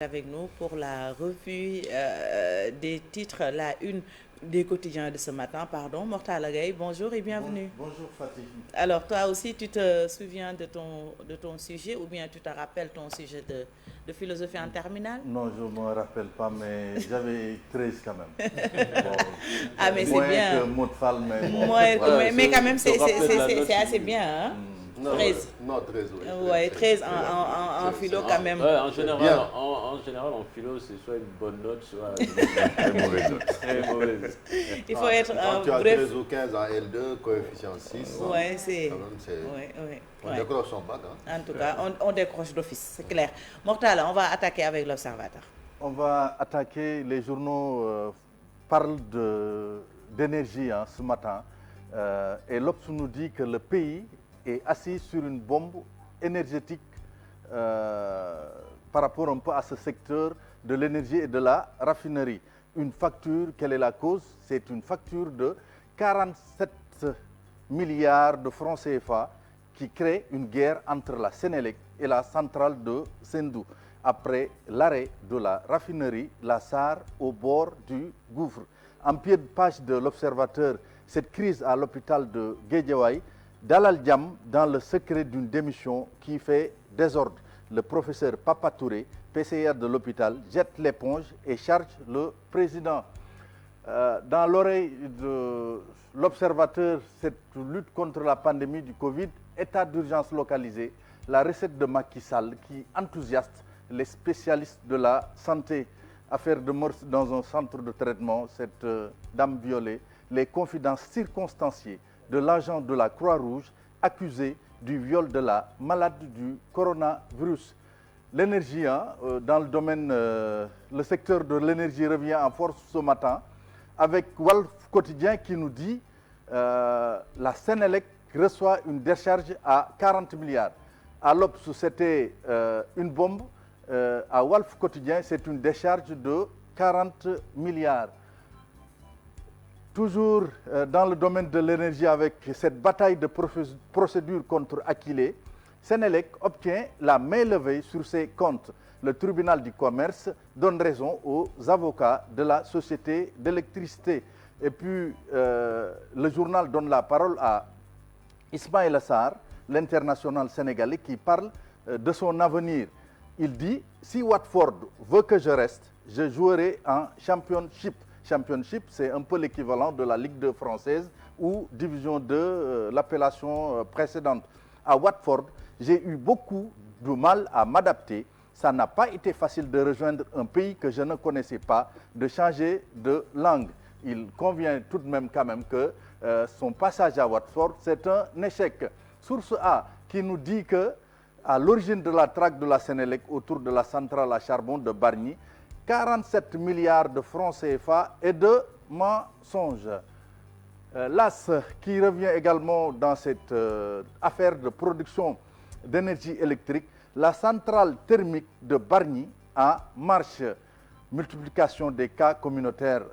Avec nous pour la revue des titres, la une des quotidiens de ce matin. Pardon, Mortala Gaye, bonjour et bienvenue. Bonjour Fatih. Alors toi aussi, tu te souviens de ton sujet ou bien tu te rappelles ton sujet de philosophie en terminale? Non, je ne me rappelle pas, mais j'avais 13 quand même. Bon, Ah mais c'est moins bien. que Motfal, mais bon. Ouais, mais quand même, se rappeler de la note, c'est assez oui. bien. Hein? Non, 13. non, 13, oui. Ouais, 13 très rapide. en philo quand même. Ouais, Bien. en général, en philo, c'est soit une bonne note, soit Très mauvaise note. très mauvaise. Il faut être Quand tu as bref. 13 ou 15 en L2, coefficient 6, Ouais, c'est... quand même, Ouais. on décroche son bac. Hein. En tout cas, on décroche d'office, c'est clair. Mortala, on va attaquer avec l'Observateur. On va attaquer, les journaux parlent d'énergie ce matin. Et l'Obs nous dit que le pays est assis sur une bombe énergétique par rapport un peu à ce secteur de l'énergie et de la raffinerie. Une facture, quelle est la cause? C'est une facture de 47 milliards de francs CFA qui crée une guerre entre la Sénélec et la centrale de Sendou, après l'arrêt de la raffinerie La Sarre au bord du gouffre. En pied de page de l'Observateur, cette crise à l'hôpital de Guédiawaye, Dalal Diam dans le secret d'une démission qui fait désordre. Le professeur Papa Touré, PCR de l'hôpital, jette l'éponge et charge le président. Dans l'oreille de l'Observateur, cette lutte contre la pandémie du Covid, état d'urgence localisé, la recette de Macky Sall qui enthousiaste les spécialistes de la santé. Affaire de mort dans un centre de traitement, cette dame violée, les confidences circonstanciées de l'agent de la Croix-Rouge accusé du viol de la malade du coronavirus. L'énergie, dans le domaine, le secteur de l'énergie revient en force ce matin avec Walf Quotidien qui nous dit la Sénélec reçoit une décharge à 40 milliards. À l'Obs, c'était une bombe. À Walf Quotidien, c'est une décharge de 40 milliards. Toujours dans le domaine de l'énergie avec cette bataille de procédure contre Aquilé, Sénélec obtient la main levée sur ses comptes. Le tribunal du commerce donne raison aux avocats de la société d'électricité. Et puis, le journal donne la parole à Ismaïla Sarr, l'international sénégalais, qui parle de son avenir. Il dit, si Watford veut que je reste, je jouerai en Championship. Championship, c'est un peu l'équivalent de la Ligue 2 française ou Division 2, l'appellation précédente. À Watford, j'ai eu beaucoup de mal à m'adapter. Ça n'a pas été facile de rejoindre un pays que je ne connaissais pas, de changer de langue. Il convient tout de même quand même que son passage à Watford, c'est un échec. Source A qui nous dit que à l'origine de la traque de la Sénélec autour de la centrale à charbon de Bargny, 47 milliards de francs CFA et de mensonges. L'AS qui revient également dans cette affaire de production d'énergie électrique, la centrale thermique de Bargny en marche. Multiplication des cas communautaires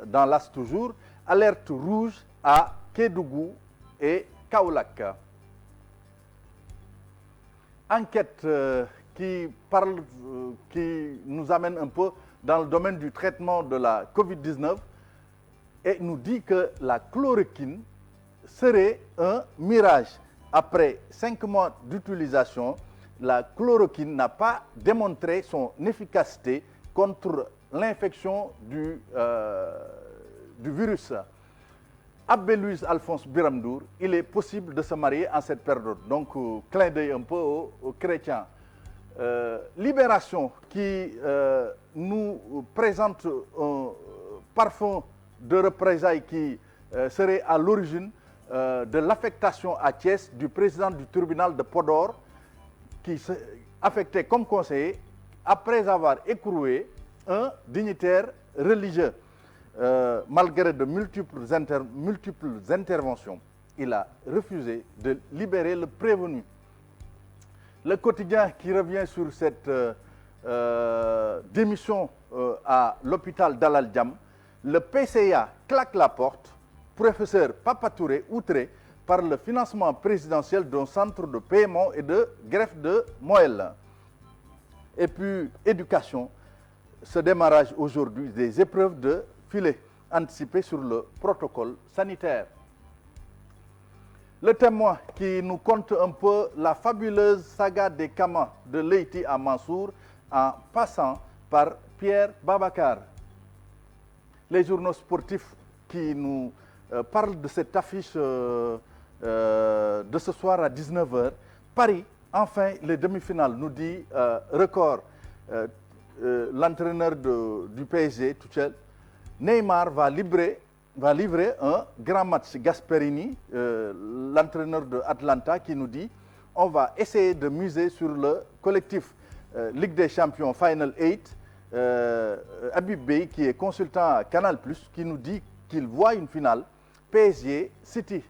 dans l'AS toujours. Alerte rouge à Kédougou et Kaolack. Enquête qui nous amène un peu dans le domaine du traitement de la Covid-19 et nous dit que la chloroquine serait un mirage. Après 5 mois d'utilisation, la chloroquine n'a pas démontré son efficacité contre l'infection du virus. Abbé Louis Alphonse Biramdour, il est possible de se marier en cette période. Donc, clin d'œil un peu aux chrétiens. Libération qui nous présente un parfum de représailles qui serait à l'origine de l'affectation à Thiès du président du tribunal de Podor qui s'est affecté comme conseiller après avoir écroué un dignitaire religieux. Malgré de multiples interventions, il a refusé de libérer le prévenu. Le quotidien qui revient sur cette démission à l'hôpital Dalal Diam, le PCA claque la porte, professeur Papa Touré outré par le financement présidentiel d'un centre de paiement et de greffe de moelle. Et puis, éducation, ce démarrage aujourd'hui des épreuves de filet anticipées sur le protocole sanitaire. Le témoin qui nous conte un peu la fabuleuse saga des Kamas de Leïti à Mansour en passant par Pierre Babacar. Les journaux sportifs qui nous parlent de cette affiche de ce soir à 19h. Paris, enfin, les demi-finales, nous dit record l'entraîneur du PSG, Tuchel. Neymar va livrer un grand match. Gasperini, l'entraîneur de Atlanta, qui nous dit on va essayer de miser sur le collectif Ligue des Champions Final 8. Habib Bey, qui est consultant à Canal+, qui nous dit qu'il voit une finale PSG City.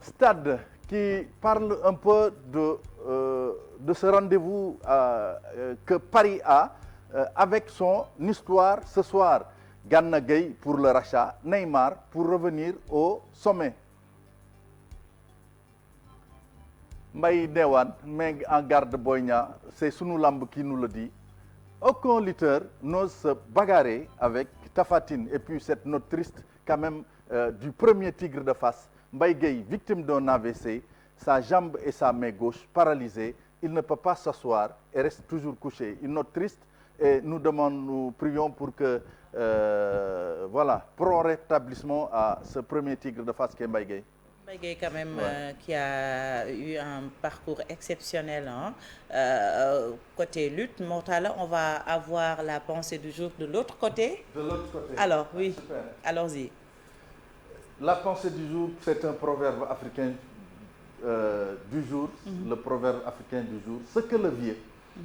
Stade qui parle un peu de ce rendez-vous que Paris a avec son histoire ce soir. Gana Gueye pour le rachat, Neymar pour revenir au sommet. Mbaye Dewan, mais en garde Boyna, c'est Sunu Lamb qui nous le dit. Aucun lutteur n'ose se bagarrer avec Tapha Tine. Et puis cette note triste quand même du premier tigre de Fass, Mbaye Gueye, victime d'un AVC, sa jambe et sa main gauche paralysées. Il ne peut pas s'asseoir et reste toujours couché. Une note triste et nous prions pour que voilà, prompt rétablissement à ce premier tigre de Fass qui est Mbaye Gueye. Mbaye Gueye quand même qui a eu un parcours exceptionnel côté lutte. Mortala, on va avoir la pensée du jour de l'autre côté. De l'autre côté. Alors oui, super. Allons-y. La pensée du jour, c'est un proverbe africain du jour, le proverbe africain du jour. Ce que le vieux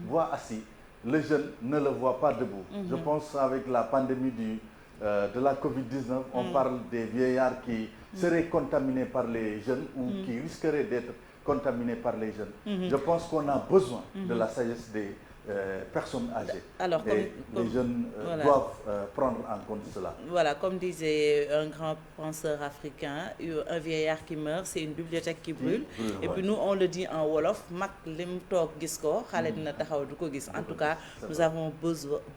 voit assis, le jeune ne le voit pas debout. Je pense avec la pandémie de la Covid-19, on parle des vieillards qui seraient contaminés par les jeunes ou qui risqueraient d'être contaminés par les jeunes. Je pense qu'on a besoin de la sagesse des personnes âgées. Alors, les jeunes doivent prendre en compte cela. Voilà, comme disait un grand penseur africain, un vieillard qui meurt, c'est une bibliothèque qui brûle. Et puis nous, on le dit en Wolof, mak lim tok gis ko, xalé dina taxaw du ko gis. En tout cas, nous avons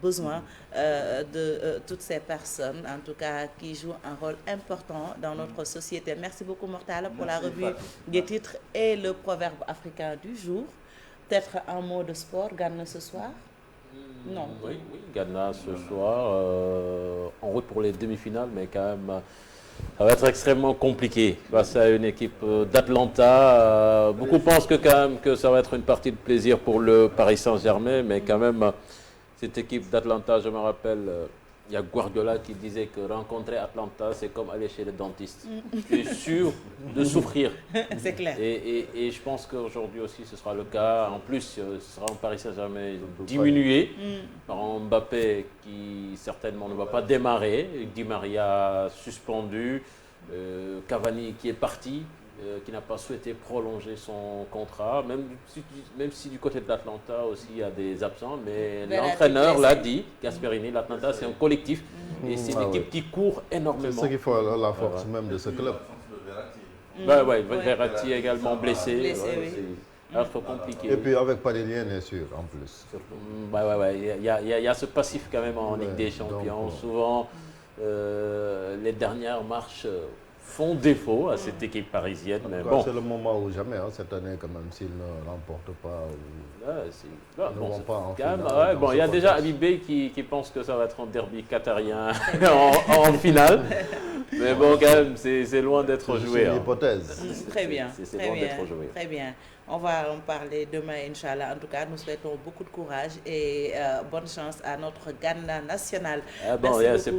besoin de toutes ces personnes, en tout cas, qui jouent un rôle important dans notre société. Merci beaucoup, Mortala, pour la revue des titres et le proverbe africain du jour. Peut-être un mot de sport, Gana ce soir? Non. Oui, Gana ce soir, en route pour les demi-finales, mais quand même, ça va être extrêmement compliqué face à une équipe d'Atlanta. Beaucoup pensent que quand même que ça va être une partie de plaisir pour le Paris Saint-Germain, mais quand même, cette équipe d'Atlanta, je me rappelle, il y a Guardiola qui disait que rencontrer Atlanta, c'est comme aller chez le dentiste. Tu es sûr de souffrir. C'est clair. Et je pense qu'aujourd'hui aussi, ce sera le cas. En plus, ce sera un Paris Saint-Germain diminué par Mbappé qui certainement ne va pas démarrer. Di Maria suspendu. Cavani qui est parti, qui n'a pas souhaité prolonger son contrat. Même si du côté de l'Atlanta aussi, il y a des absents. Mais l'entraîneur l'a dit, Gasperini, l'Atlanta, c'est un collectif. Et c'est une équipe qui court énormément. C'est ce qui fait la force même de ce club. Verratti également blessé. C'est un peu compliqué. Et puis avec Parilien, bien sûr, en plus. Il y a ce passif quand même en Ligue des Champions. Donc, souvent, les dernières marches font défaut à cette équipe parisienne. Mais bon. C'est le moment ou jamais, cette année, quand même, s'ils ne remportent pas. Il y a déjà Habib Bey qui pense que ça va être un derby qatarien en finale. Mais bon, quand même, c'est loin d'être joué. C'est une hypothèse. Très bien. C'est loin d'être joué. Très bien. On va en parler demain, Inch'Allah. En tout cas, nous souhaitons beaucoup de courage et bonne chance à notre Gana national. Merci beaucoup.